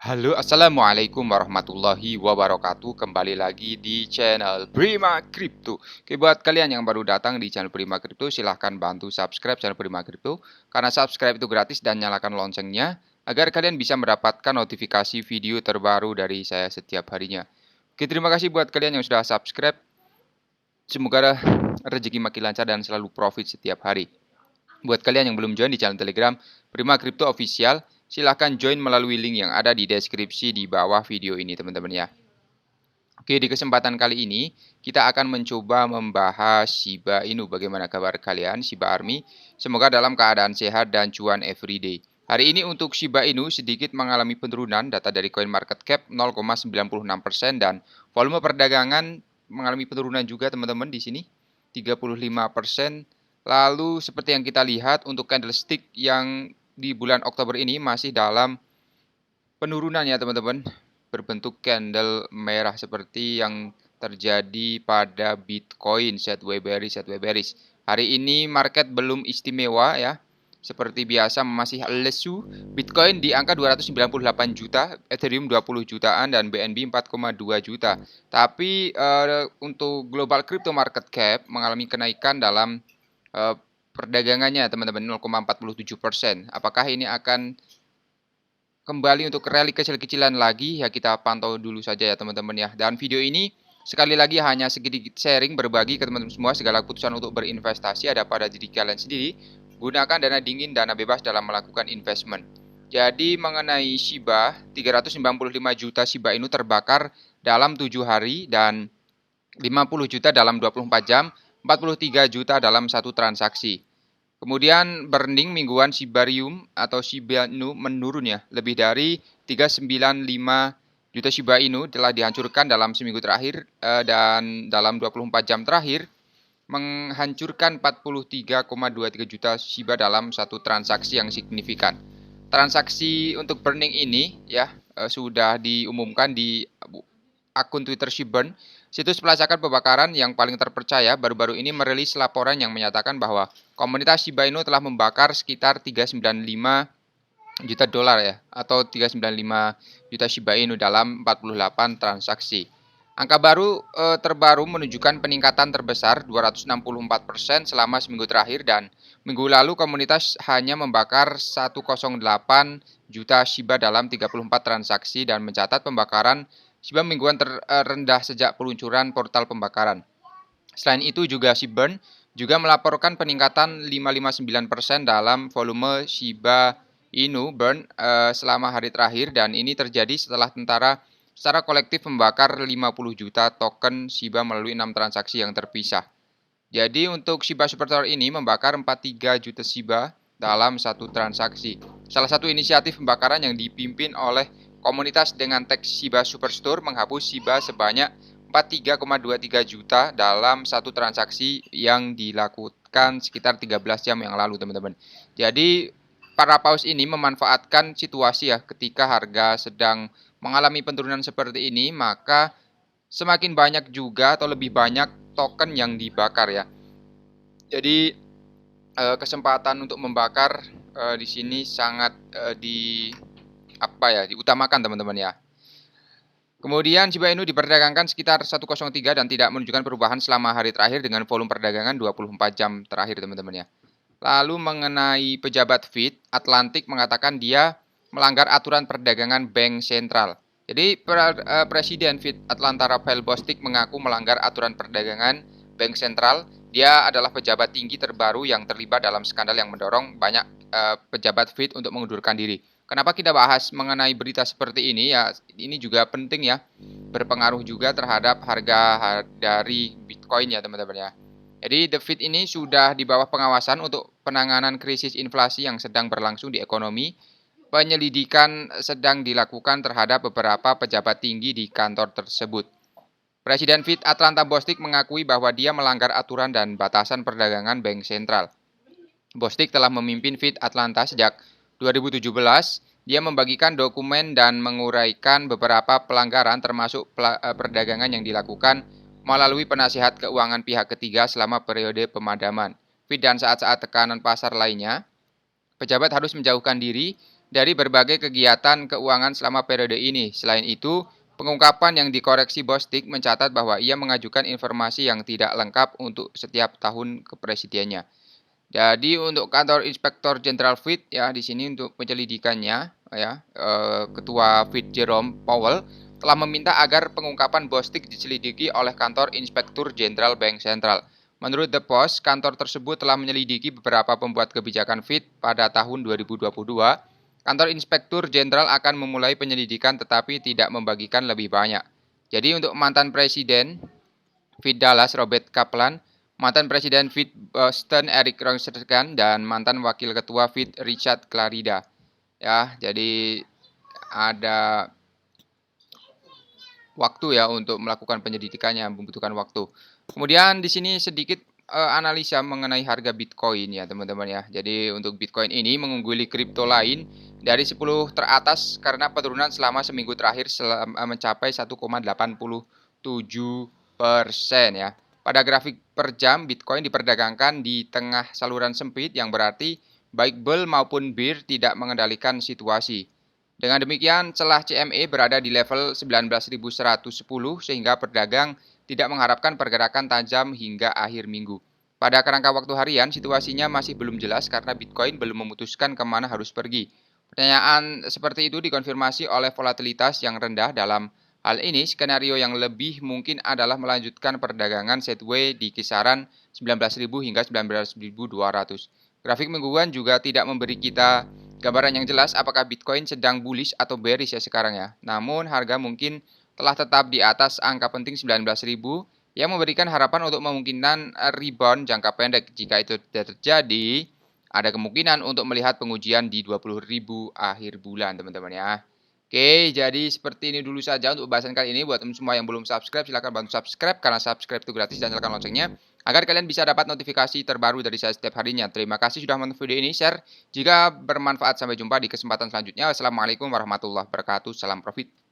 Halo, assalamualaikum warahmatullahi wabarakatuh. Kembali lagi di channel Prima Crypto. Oke, buat kalian yang baru datang di channel Prima Crypto, silahkan bantu subscribe channel Prima Crypto. Karena subscribe itu gratis dan nyalakan loncengnya agar kalian bisa mendapatkan notifikasi video terbaru dari saya setiap harinya. Oke, terima kasih buat kalian yang sudah subscribe. Semoga rezeki makin lancar dan selalu profit setiap hari. Buat kalian yang belum join di channel Telegram Prima Crypto Official, silahkan join melalui link yang ada di deskripsi di bawah video ini teman-teman ya. Oke, di kesempatan kali ini kita akan mencoba membahas Shiba Inu. Bagaimana kabar kalian, Shiba Army? Semoga dalam keadaan sehat dan cuan everyday. Hari ini untuk Shiba Inu sedikit mengalami penurunan, data dari CoinMarketCap 0,96% dan volume perdagangan mengalami penurunan juga teman-teman di sini 35%. Lalu seperti yang kita lihat untuk candlestick yang di bulan Oktober ini masih dalam penurunan ya teman-teman, berbentuk candle merah seperti yang terjadi pada Bitcoin sideways bearish. Hari ini market belum istimewa ya. Seperti biasa masih lesu. Bitcoin di angka 298 juta, Ethereum 20 jutaan dan BNB 4,2 juta. Tapi untuk global crypto market cap mengalami kenaikan dalam perdagangannya teman-teman 0,47%. Apakah ini akan kembali untuk rally kecil-kecilan lagi, ya kita pantau dulu saja ya teman-teman ya. Dan video ini sekali lagi hanya sedikit sharing berbagi ke teman-teman semua. Segala keputusan untuk berinvestasi ada pada diri kalian sendiri. Gunakan dana dingin, dana bebas dalam melakukan investment. Jadi mengenai Shiba, 395 juta Shiba Inu terbakar dalam 7 hari dan 50 juta dalam 24 jam, 43 juta dalam satu transaksi. Kemudian burning mingguan Shibarium atau Shiba Inu menurun ya. Lebih dari 395 juta Shiba Inu telah dihancurkan dalam seminggu terakhir dan dalam 24 jam terakhir menghancurkan 43,23 juta Shiba dalam satu transaksi yang signifikan. Transaksi untuk burning ini ya sudah diumumkan di akun Twitter Shibburn, situs pelacakan pembakaran yang paling terpercaya, baru-baru ini merilis laporan yang menyatakan bahwa komunitas Shiba Inu telah membakar sekitar 395 juta dolar ya, atau 395 juta Shiba Inu dalam 48 transaksi. Angka baru terbaru menunjukkan peningkatan terbesar 264% selama seminggu terakhir dan minggu lalu komunitas hanya membakar 108 juta Shiba dalam 34 transaksi dan mencatat pembakaran Shiba mingguan terendah sejak peluncuran portal pembakaran. Selain itu juga Shibburn juga melaporkan peningkatan 559% dalam volume Shiba Inu burn selama hari terakhir dan ini terjadi setelah tentara secara kolektif membakar 50 juta token Shiba melalui 6 transaksi yang terpisah. Jadi untuk Shiba Superstore ini membakar 43 juta Shiba dalam satu transaksi. Salah satu inisiatif pembakaran yang dipimpin oleh komunitas dengan teks Shiba Superstore menghapus Shiba sebanyak 43,23 juta dalam satu transaksi yang dilakukan sekitar 13 jam yang lalu teman-teman. Jadi para paus ini memanfaatkan situasi ya ketika harga sedang mengalami penurunan seperti ini, maka semakin banyak juga atau lebih banyak token yang dibakar ya. Jadi kesempatan untuk membakar di sini sangat diutamakan teman-teman ya. Kemudian Shiba Inu diperdagangkan sekitar 103 dan tidak menunjukkan perubahan selama hari terakhir dengan volume perdagangan 24 jam terakhir teman-teman ya. Lalu mengenai pejabat Fed, Atlantic mengatakan dia melanggar aturan perdagangan bank sentral. Jadi Presiden Fed Atlanta Raphael Bostic mengaku melanggar aturan perdagangan bank sentral. Dia adalah pejabat tinggi terbaru yang terlibat dalam skandal yang mendorong banyak pejabat Fed untuk mengundurkan diri. Kenapa kita bahas mengenai berita seperti ini ya? Ini juga penting ya, berpengaruh juga terhadap harga dari Bitcoin ya teman-teman ya. Jadi The Fed ini sudah di bawah pengawasan untuk penanganan krisis inflasi yang sedang berlangsung di ekonomi. Penyelidikan sedang dilakukan terhadap beberapa pejabat tinggi di kantor tersebut. Presiden Fed Atlanta Bostic mengakui bahwa dia melanggar aturan dan batasan perdagangan bank sentral. Bostic telah memimpin Fed Atlanta sejak 2017, dia membagikan dokumen dan menguraikan beberapa pelanggaran termasuk perdagangan yang dilakukan melalui penasihat keuangan pihak ketiga selama periode pemadaman. Fed dan saat-saat tekanan pasar lainnya, pejabat harus menjauhkan diri dari berbagai kegiatan keuangan selama periode ini. Selain itu, pengungkapan yang dikoreksi Bostik mencatat bahwa ia mengajukan informasi yang tidak lengkap untuk setiap tahun kepresidennya. Jadi untuk kantor Inspektur Jenderal Fed ya di sini untuk penyelidikannya ya Ketua Fed Jerome Powell telah meminta agar pengungkapan Bostik diselidiki oleh kantor Inspektur Jenderal Bank Sentral. Menurut The Post, kantor tersebut telah menyelidiki beberapa pembuat kebijakan Fed pada tahun 2022. Kantor Inspektur Jenderal akan memulai penyelidikan tetapi tidak membagikan lebih banyak. Jadi untuk mantan Presiden Fed Dallas Robert Kaplan, mantan Presiden Fed Boston Eric Rosenberg, dan mantan Wakil Ketua Fed Richard Clarida. Ya, jadi ada waktu ya untuk melakukan penyelidikannya, membutuhkan waktu. Kemudian di sini sedikit analisa mengenai harga Bitcoin ya teman-teman ya. Jadi untuk Bitcoin ini mengungguli kripto lain dari 10 teratas karena penurunan selama seminggu terakhir mencapai 1,87% ya. Pada grafik per jam, Bitcoin diperdagangkan di tengah saluran sempit yang berarti baik bull maupun bear tidak mengendalikan situasi. Dengan demikian, celah CME berada di level 19.110 sehingga pedagang tidak mengharapkan pergerakan tajam hingga akhir minggu. Pada kerangka waktu harian, situasinya masih belum jelas karena Bitcoin belum memutuskan kemana harus pergi. Pertanyaan seperti itu dikonfirmasi oleh volatilitas yang rendah. Dalam hal ini, skenario yang lebih mungkin adalah melanjutkan perdagangan sideways di kisaran 19.000 hingga 19.200. Grafik mingguan juga tidak memberi kita gambaran yang jelas apakah Bitcoin sedang bullish atau bearish ya sekarang ya. Namun harga mungkin telah tetap di atas angka penting 19.000 yang memberikan harapan untuk memungkinkan rebound jangka pendek. Jika itu tidak terjadi, ada kemungkinan untuk melihat pengujian di 20.000 akhir bulan teman-teman ya. Oke, jadi seperti ini dulu saja untuk pembahasan kali ini. Buat teman semua yang belum subscribe, silahkan bantu subscribe karena subscribe itu gratis dan nyalakan loncengnya agar kalian bisa dapat notifikasi terbaru dari saya setiap harinya. Terima kasih sudah menonton video ini, share jika bermanfaat. Sampai jumpa di kesempatan selanjutnya. Wassalamualaikum warahmatullahi wabarakatuh. Salam profit.